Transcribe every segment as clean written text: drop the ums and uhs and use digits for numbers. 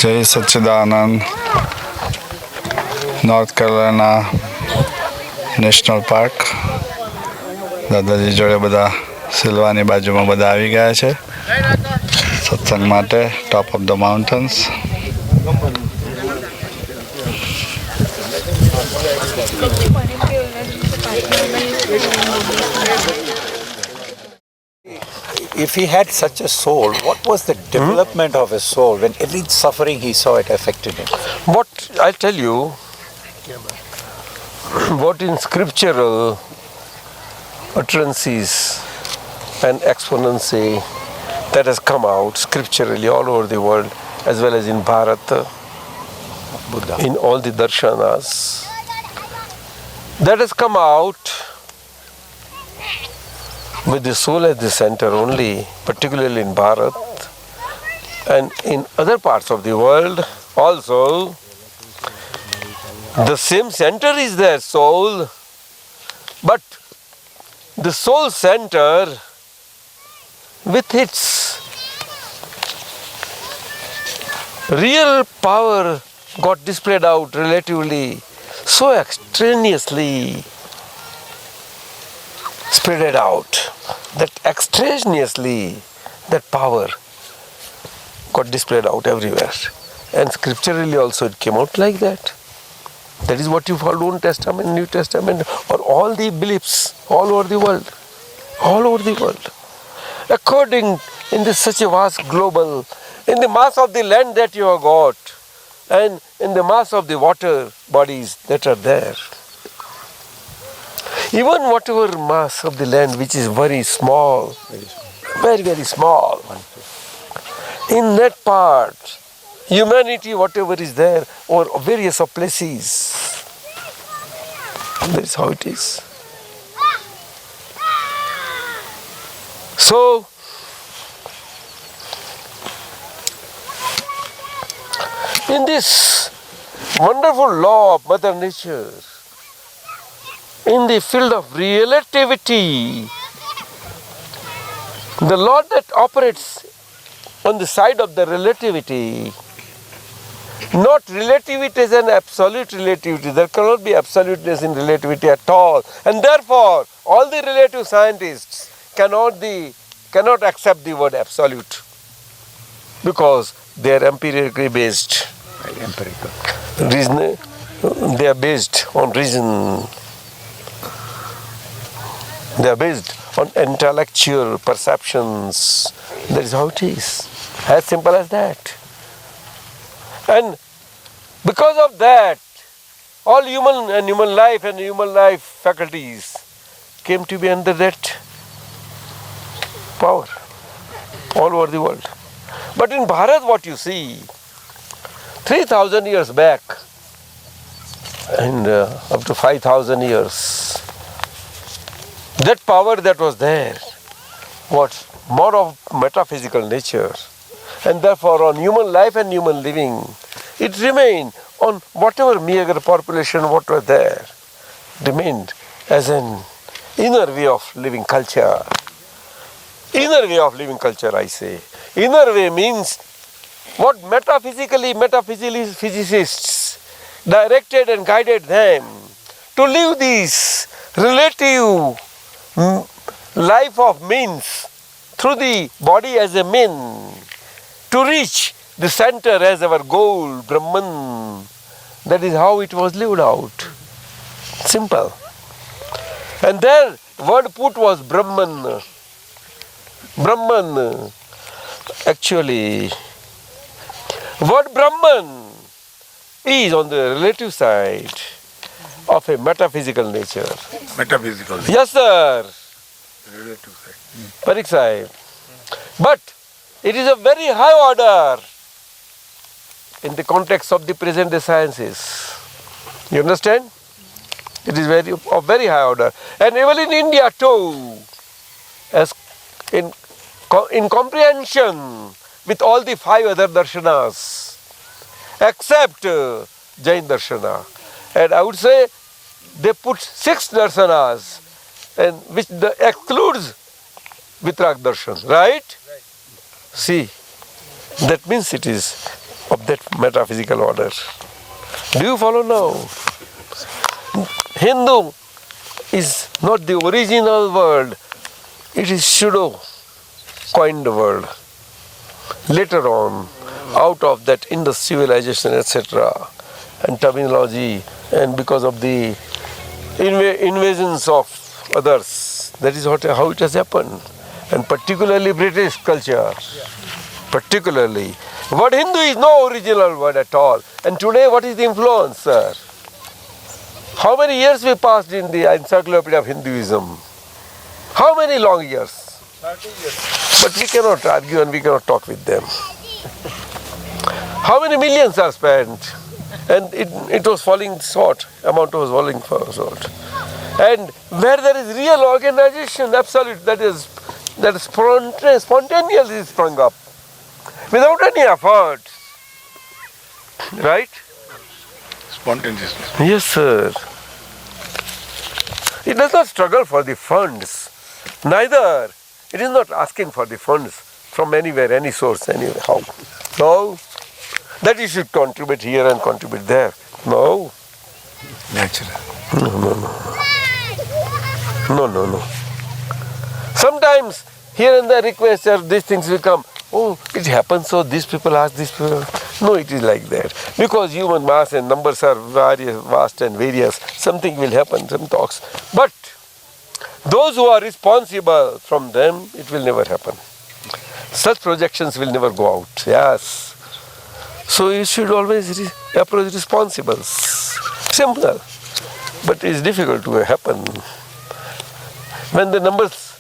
જય સચ્ચિદાનંદ north કેરોલાઇના national park. દાદાજી જોડે બધા સિલ્વાની બાજુમાં બધા આવી ગયા છે સત્સંગ માટે. Top of the mountains. If he had such a soul, what was the development of his soul when every suffering he saw it affected him? What I tell you, what in scriptural utterances and exponency that has come out scripturally all over the world, as well as in Bharat, Buddha. in all the darshanas, that has come out with the soul at the center only, particularly in Bharat, and in other parts of the world also. The same center is their soul, but the soul center with its real power got displayed out relatively so extraneously spread it out that extraneously that power got displayed out everywhere, and scripturally also it came out like that. That is what you follow Old Testament, New Testament, or all the beliefs all over the world, according in this such a vast global, in the mass of the land that you have got, and in the mass of the water bodies that are there. Even whatever mass of the land which is very small, very small, in that part, humanity, whatever is there, or various of places, that is how it is. So, in this wonderful law of Mother Nature, in the field of relativity, the law that operates on the side of the relativity, not relativity as an absolute relativity. There cannot be absoluteness in relativity at all, and therefore all the relative scientists cannot accept the word absolute because they are empirically based. Empirical. They are based on reason. They are based on intellectual perceptions. That is how it is. As simple as that. And because of that, all human life faculties came to be under that power all over the world. But in Bharat, what you see, 3,000 years back, and up to 5,000 years, that power that was there was more of metaphysical nature, and therefore on human life and human living, it remained on whatever meager population what was there, remained as an inner way of living culture. Inner way of living culture, I say. Inner way means what metaphysicists directed and guided them to live this relative life of means through the body as a mean to reach the center as our goal, Brahman. That is how it was lived out. Simple. And their word put was Brahman. Brahman. Actually, word Brahman is on the relative side of a metaphysical nature. Metaphysical. Yes, sir. Relative side. Parik Sahib. But it is a very high order in the context of the present day sciences. You understand? It is of very high order. And even in India too, as in comprehension with all the 5 other darshanas, except Jain darshana. And I would say they put 6 darshanas, and which excludes Vitrag darshan, right? See, that means it is of that metaphysical order. Do you follow now? Hindu is not the original word, it is pseudo coined word. Later on, out of that Indus civilization, etc., and terminology, and because of the invasions of others, that is how it has happened. And particularly British culture, particularly. Word Hindu is no original word at all. And today what is the influence, sir? How many years we passed in the encyclopedia of Hinduism? How many long years? 30 years. But we cannot argue and we cannot talk with them. How many millions are spent? And it was falling short, amount was falling short. And where there is real organization, absolute, that is spontaneously sprung up, without any effort. Right? Spontaneously. Yes, sir. It does not struggle for the funds. Neither. It is not asking for the funds from anywhere, any source, anyhow. No. That you should contribute here and contribute there. No. Natural. No. Sometimes here and there requests or these things will come. Oh, it happens so these people ask these people. No, it is like that. Because human mass and numbers are vast and various. Something will happen, some talks. But those who are responsible, from them it will never happen. Such projections will never go out. Yes. So you should always approach responsible. Simple. But it is difficult to happen. When the numbers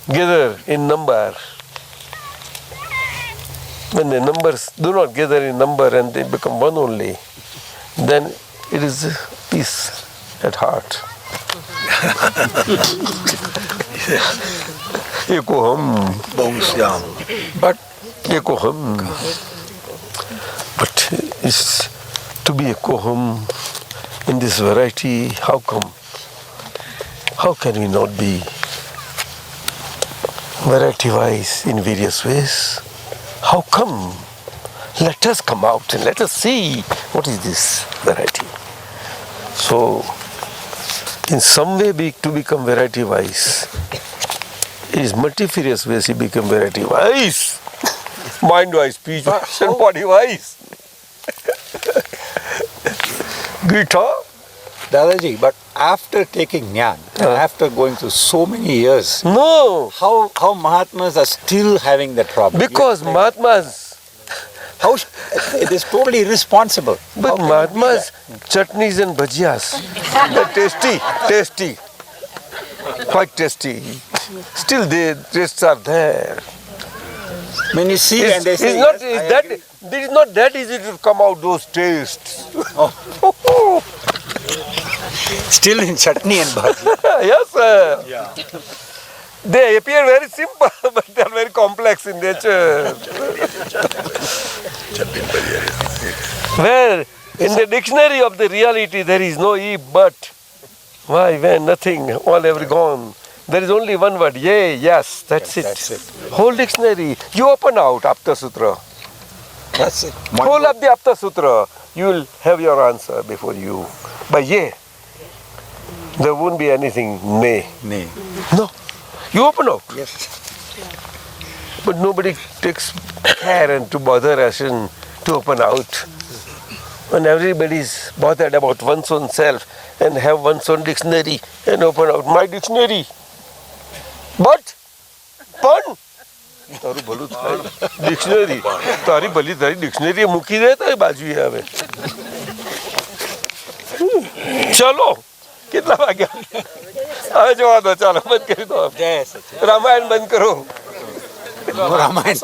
gather in number, when the numbers do not gather in number and they become one only, then it is peace at heart. Ekoham. But Ekoham. But is to be Ekoham in this variety, how come? How can we not be variety-wise in various ways? How come? Let us come out and let us see what is this variety. So, in some way to become variety-wise, it is multifarious ways to become variety-wise. Mind-wise, speech-wise and body-wise. Gita? Dadaji, but after taking Gnani, after going through so many years, No, how Mahatmas are still having that problem? because Mahatmas, How it is totally irresponsible. but Mahatmas, chutneys and bhajiyas, they're tasty, quite tasty. Still the tastes are there. When you see and they say, It's yes, not that easy to come out those tastes. still in chutney and bhaji. Yes, sir. They appear very simple, but they are very complex in nature. Where in the dictionary of the reality there is no e, but, why, when, nothing, all ever gone. There is only one word, yea, yes, that's it. That's it. Whole dictionary. You open out Apta Sutra. That's it. Whole of the Apta Sutra, you will have your answer before you. By yea, there won't be anything nay. Nay. No. You open out. Yes. But nobody takes care and to bother us and to open out. When everybody is bothered about one's own self and have one's own dictionary and open out my dictionary. But, પણ તારું ભલું થાય dictionary તારી ભલી તારી dictionary મૂકી દે તારી બાજુએ આવે ચલો કેટલા વાગ્યા હવે જોવા દો ચાલો બંધ કરી દો રામાયણ બંધ કરો રામાયણ